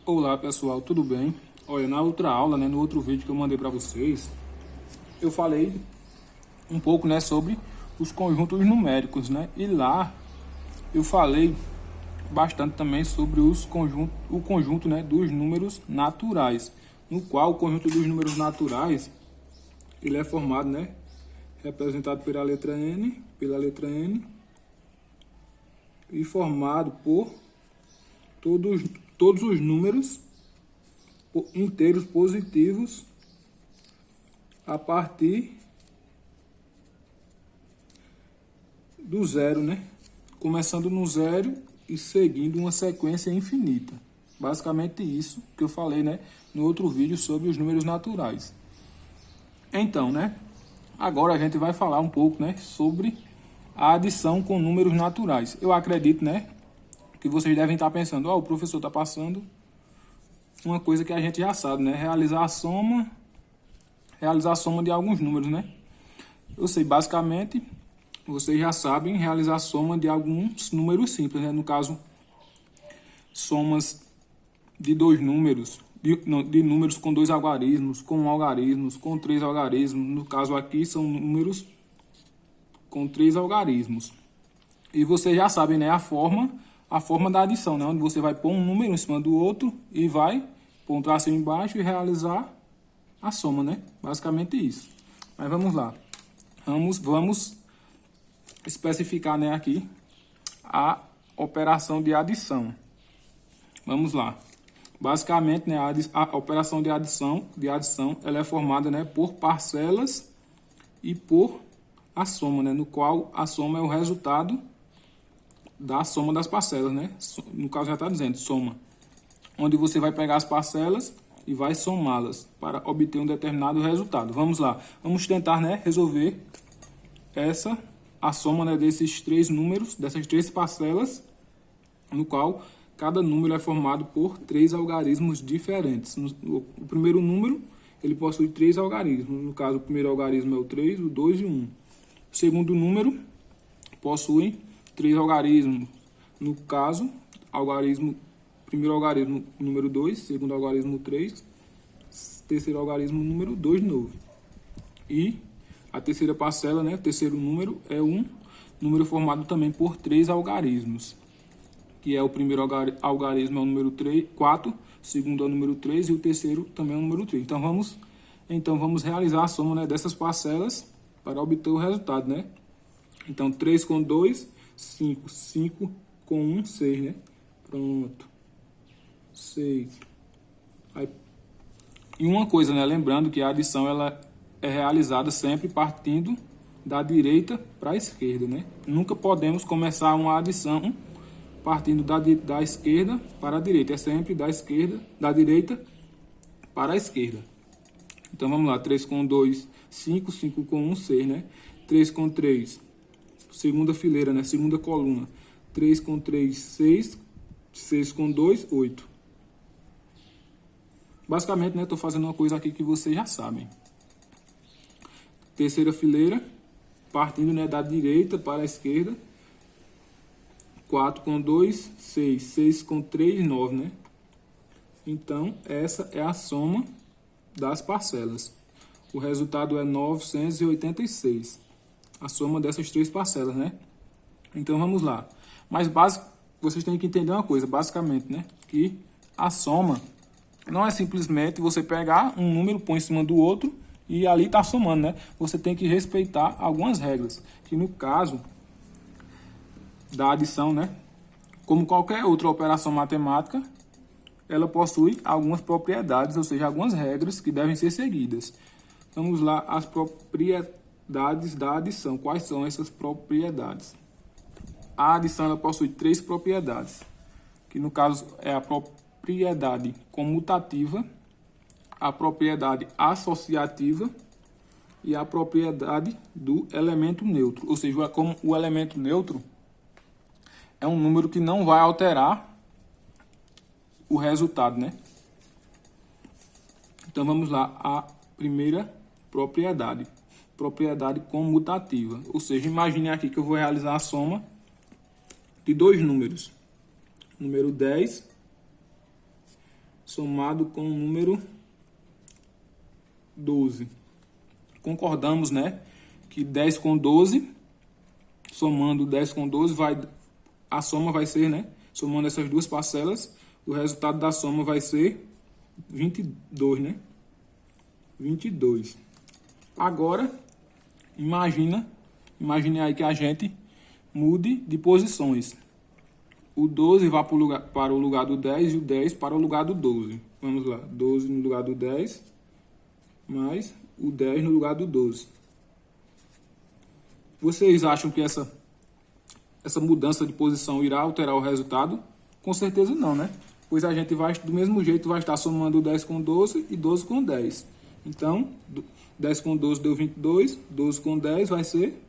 Olá pessoal, tudo bem? Olha, na outra aula, no outro vídeo que eu mandei para vocês, eu falei um pouco, sobre os conjuntos numéricos, E lá eu falei bastante também sobre o conjunto, dos números naturais, no qual o conjunto dos números naturais, ele é formado, representado pela letra N e formado por todos os números inteiros positivos a partir do zero, Começando no zero e seguindo uma sequência infinita. Basicamente isso que eu falei, no outro vídeo sobre os números naturais. Então, agora a gente vai falar um pouco, sobre a adição com números naturais. Eu acredito, que vocês devem estar pensando, o professor está passando uma coisa que a gente já sabe, realizar a soma de alguns números, Eu sei, basicamente, vocês já sabem realizar a soma de alguns números simples, No caso, somas de dois números, de números com dois algarismos, com um algarismo, com três algarismos. No caso aqui, são números com três algarismos. E vocês já sabem, a forma da adição, onde você vai pôr um número em cima do outro e vai pôr um traço embaixo e realizar a soma, Basicamente isso. Mas vamos lá. Vamos especificar, aqui a operação de adição. Vamos lá. Basicamente, a operação de adição, ela é formada, por parcelas e por a soma, no qual a soma é o resultado da soma das parcelas, No caso já está dizendo soma, onde você vai pegar as parcelas e vai somá-las para obter um determinado resultado. Vamos lá, vamos tentar, resolver a soma, desses três números, dessas três parcelas, no qual cada número é formado por três algarismos diferentes. O primeiro número, ele possui três algarismos. No caso, o primeiro algarismo é o 3, o 2 e o 1. O segundo número possui três algarismos. No caso, primeiro algarismo número 2, segundo algarismo 3, terceiro algarismo número 2 de novo. E a terceira parcela, o terceiro número, é um número formado também por três algarismos, que é o primeiro algarismo é o número 4, o segundo é o número 3 e o terceiro também é o número 3. Então vamos realizar a soma, dessas parcelas para obter o resultado, Então 3 com 2, 5, 5 com 1, 6, Pronto. 6. E uma coisa, lembrando que a adição ela é realizada sempre partindo da direita para a esquerda, Nunca podemos começar uma adição partindo da esquerda para a direita. É sempre da direita para a esquerda. Então vamos lá, 3 com 2, 5, 5 com 1, 6, 3 com 3, segunda fileira, segunda coluna. 3 com 3, 6, 6 com 2, 8. Basicamente, estou fazendo uma coisa aqui que vocês já sabem. Terceira fileira, partindo, da direita para a esquerda. 4 com 2, 6. 6 com 3, 9, Então, essa é a soma das parcelas. O resultado é 986. A soma dessas três parcelas, Então, vamos lá. Mas, vocês têm que entender uma coisa, basicamente, que a soma não é simplesmente você pegar um número, pôr em cima do outro e ali está somando, Você tem que respeitar algumas regras, que no caso da adição, como qualquer outra operação matemática, ela possui algumas propriedades, ou seja, algumas regras que devem ser seguidas. Vamos lá, as propriedades da adição. Quais são essas propriedades? A adição ela possui três propriedades, que no caso é a propriedade comutativa, a propriedade associativa e a propriedade do elemento neutro. Ou seja, como o elemento neutro é um número que não vai alterar o resultado, Então vamos lá, a primeira propriedade comutativa. Ou seja, imagine aqui que eu vou realizar a soma de dois números. Número 10 somado com o número 12. Concordamos, né, que 10 com 12, somando 10 com 12, a soma vai ser, né, somando essas duas parcelas, o resultado da soma vai ser 22, né? 22. Agora, imagine aí que a gente mude de posições. O 12 vai para o lugar do 10 e o 10 para o lugar do 12. Vamos lá, 12 no lugar do 10, mais o 10 no lugar do 12. Vocês acham que essa mudança de posição irá alterar o resultado? Com certeza não, né? Pois a gente vai, do mesmo jeito, vai estar somando 10 com 12 e 12 com 10. Então, 10 com 12 deu 22, 12 com 10 vai ser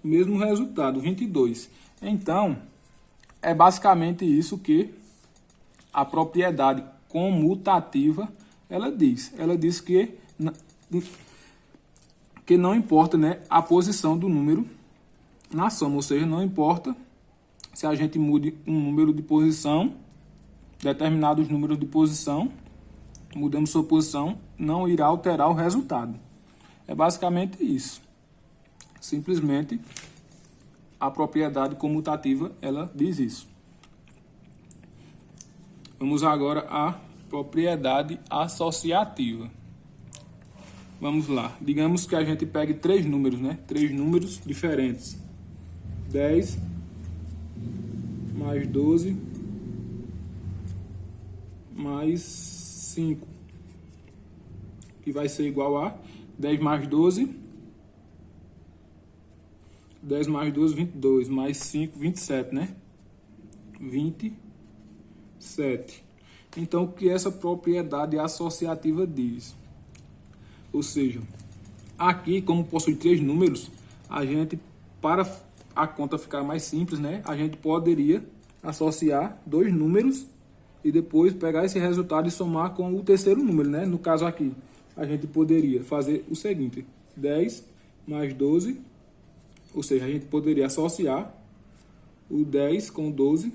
o mesmo resultado, 22. Então, é basicamente isso que a propriedade comutativa ela diz. Ela diz que não importa, né, a posição do número na soma, ou seja, não importa se a gente mude um número de posição, determinados números de posição, mudamos sua posição, não irá alterar o resultado. É basicamente isso. Simplesmente a propriedade comutativa ela diz isso. Vamos agora à propriedade associativa. Vamos lá. Digamos que a gente pegue três números, né? Três números diferentes. 10 mais 12 mais 5, que vai ser igual a 10 mais 12, 10 mais 12, 22, mais 5, 27, né? 27. Então, o que essa propriedade associativa diz? Ou seja, aqui, como possui três números, a gente, para a conta ficar mais simples, né? A gente poderia associar dois números e depois pegar esse resultado e somar com o terceiro número, né? No caso aqui, a gente poderia fazer o seguinte: 10 mais 12, ou seja, a gente poderia associar o 10 com 12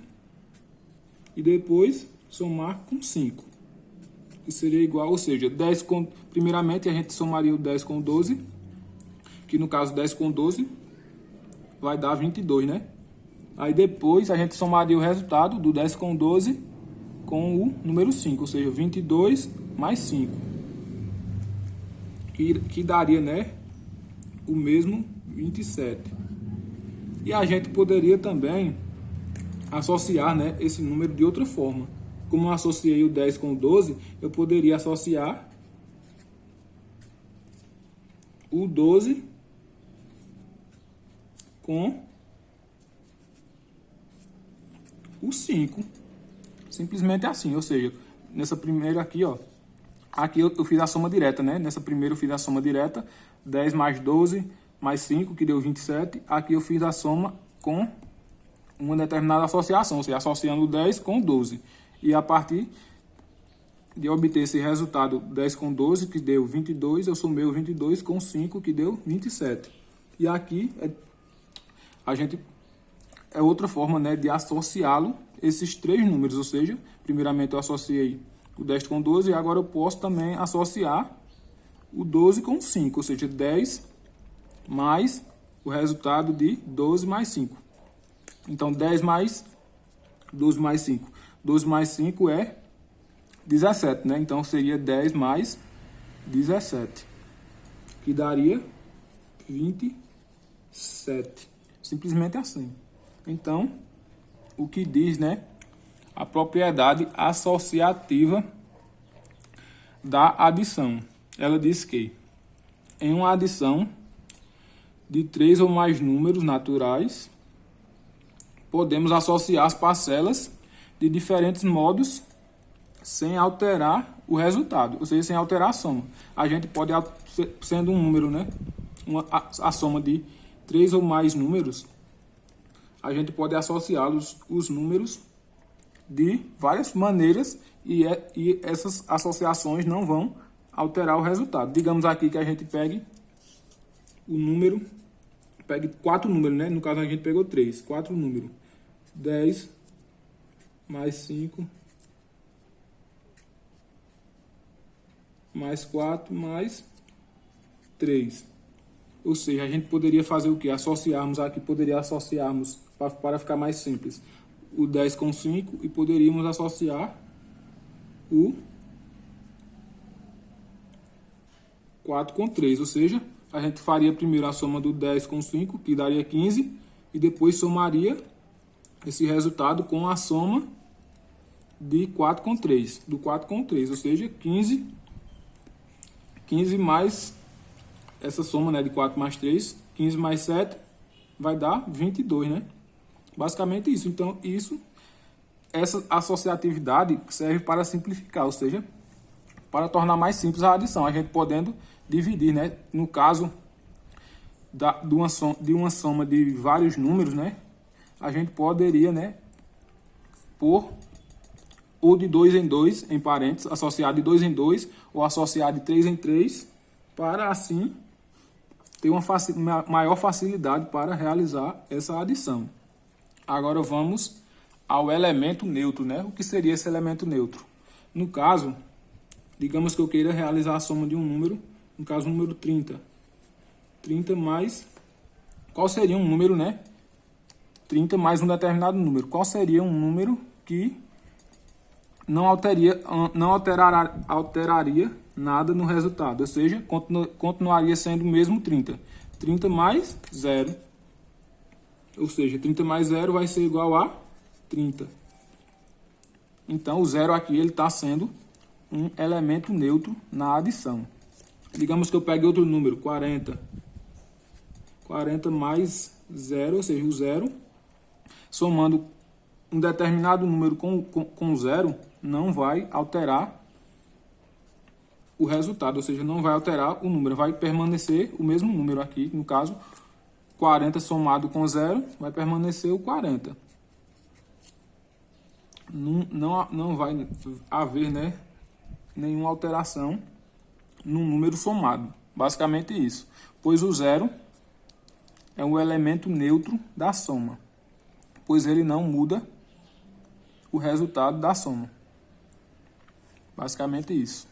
e depois somar com 5. Que seria igual, ou seja, 10 com... Primeiramente, a gente somaria o 10 com 12, que no caso 10 com 12 vai dar 22, né? Aí depois a gente somaria o resultado do 10 com 12 com o número 5, ou seja, 22 mais 5. Que daria, né, o mesmo 27. E a gente poderia também associar, né, esse número de outra forma. Como eu associei o 10 com o 12, eu poderia associar o 12 com o 5. Simplesmente assim, ou seja, nessa primeira aqui, ó. Aqui eu fiz a soma direta, né? Nessa primeira eu fiz a soma direta, 10 mais 12 mais 5, que deu 27. Aqui eu fiz a soma com uma determinada associação, ou seja, associando o 10 com o 12. E a partir de obter esse resultado 10 com 12, que deu 22, eu somei o 22 com 5, que deu 27. E aqui a gente é outra forma, né, de associá-lo, esses três números, ou seja, primeiramente eu associei o 10 com 12 e agora eu posso também associar o 12 com 5, ou seja, 10 mais o resultado de 12 mais 5. Então, 10 mais 12 mais 5. 12 mais 5 é 17, né? Então, seria 10 mais 17, que daria 27. Simplesmente assim. Então, o que diz, né? A propriedade associativa da adição. Ela diz que em uma adição de três ou mais números naturais, podemos associar as parcelas de diferentes modos sem alterar o resultado, ou seja, sem alterar a soma. A gente pode, sendo um número, né, a soma de três ou mais números, a gente pode associá-los, os números, de várias maneiras e essas associações não vão alterar o resultado. Digamos aqui que a gente pegue o número, pegue quatro números, né? No caso a gente pegou três, quatro números. 10 mais 5 mais 4 mais 3. Ou seja, a gente poderia fazer o quê? Associarmos aqui, poderia associarmos, para ficar mais simples, o 10 com 5 e poderíamos associar o 4 com 3. Ou seja, a gente faria primeiro a soma do 10 com 5, que daria 15, e depois somaria esse resultado com a soma de 4 com 3, do 4 com 3, ou seja, 15 mais essa soma, né, de 4 mais 3, 15 mais 7 vai dar 22, né? Basicamente isso. Então, essa associatividade serve para simplificar, ou seja, para tornar mais simples a adição, a gente podendo dividir, né? No caso de uma soma de vários números, né? A gente poderia, né, pôr ou de 2 em 2, em parênteses, associar de 2 em 2, ou associar de 3 em 3, para assim ter uma maior facilidade para realizar essa adição. Agora vamos ao elemento neutro, né? O que seria esse elemento neutro? No caso, digamos que eu queira realizar a soma de um número, no caso o número 30. 30 mais... Qual seria um número, né? 30 mais um determinado número. Qual seria um número que não alteraria nada no resultado? Ou seja, continuaria sendo o mesmo 30. 30 mais 0. Ou seja, 30 mais 0 vai ser igual a 30. Então, o 0 aqui ele está sendo um elemento neutro na adição. Digamos que eu pegue outro número, 40. 40 mais 0, ou seja, o 0. Somando um determinado número com 0, não vai alterar o resultado, ou seja, não vai alterar o número, vai permanecer o mesmo número aqui, no caso, 40 somado com 0, vai permanecer o 40. Não vai haver, né, nenhuma alteração no número somado. Basicamente isso. Pois o 0 é um elemento neutro da soma, pois ele não muda o resultado da soma. Basicamente isso.